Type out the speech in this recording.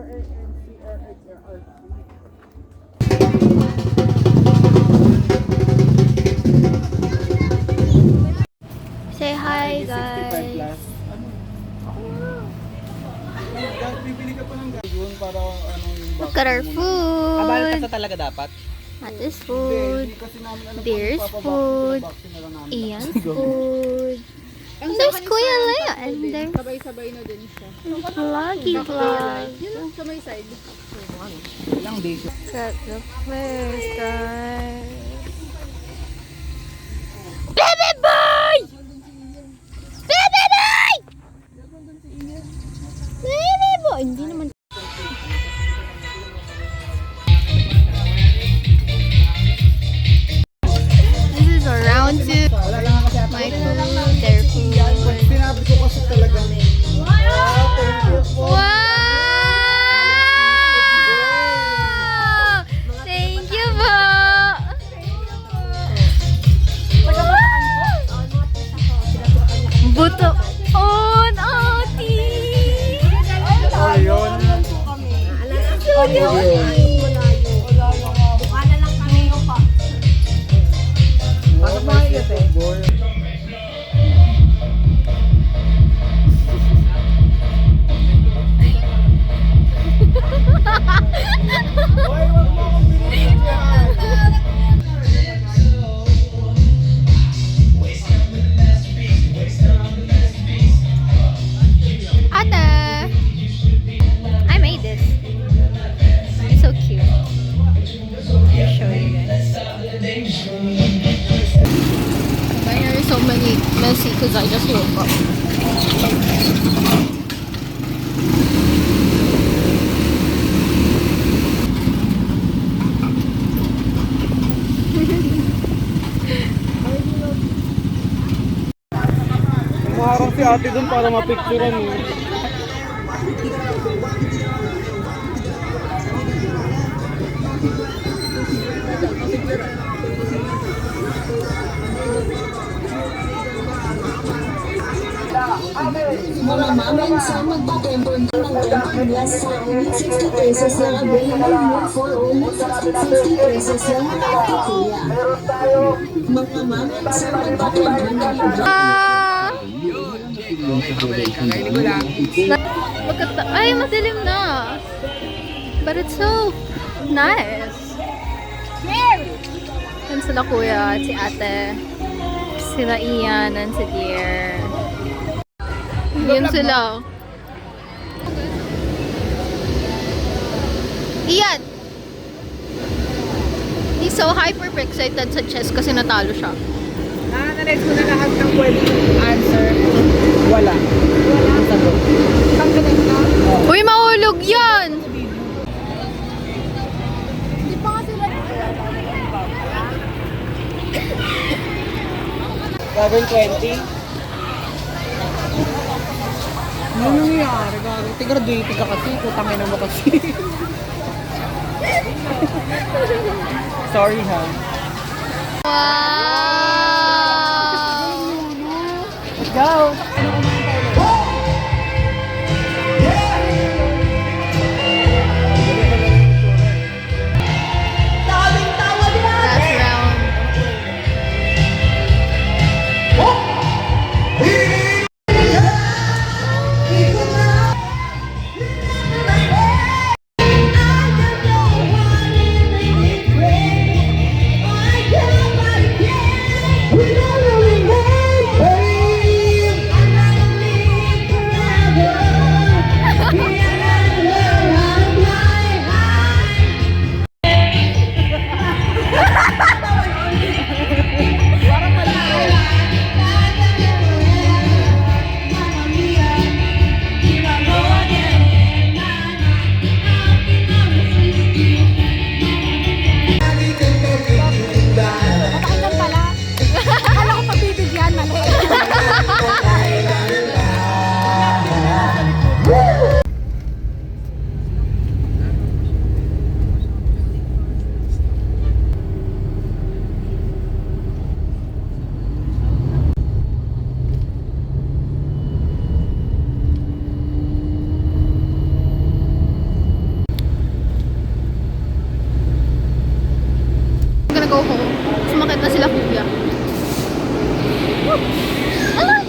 Say hi, guys. Look at our food. Abal ka talaga dapat. That is food. There's food. Ian's food. There's Kuya Lea. And there's Sabay-sabay na din siya. Vloggy Vlog. Yun ang sa may side. Ilang days. Got the place, guys. Baby boy! Baby boy! Baby boy! Hindi naman. This is around to my food, their food. Sinabi ko kasi talaga. Wow! Thank you po! Buto on, ati! Ayun. Ano ba yun eh? Ate! I made this. It's so cute. I'll show you guys. My hair is so messy because I just woke up. Umarang si ate dun para mapicturean eh. Mga mamin sa magpa-temper ng temper glass sa only 60 pesos lang available mo for only 60 pesos lang ate kuya. Mga mamin sa magpa-temper ng Look at the, ay, madilim na. But it's so nice. Yan sila kuya at si ate. Sila Ian and si Dear. Yan sila. Ian! He's so hyper excited sa chess kasi natalo siya. Na-analyze ko na lahat ng pwedeng answer. Wala. Ang sagot. Pagkalit na. Uy, mahulog yan! Hindi pa nga sila. 7:20. Ano nangyayari? Graduating ka kasi. Putangin na mo kasi. Sorry ha. Wow! Go! Last round. go home. Sumakit na sila kuya. Woo! Ah!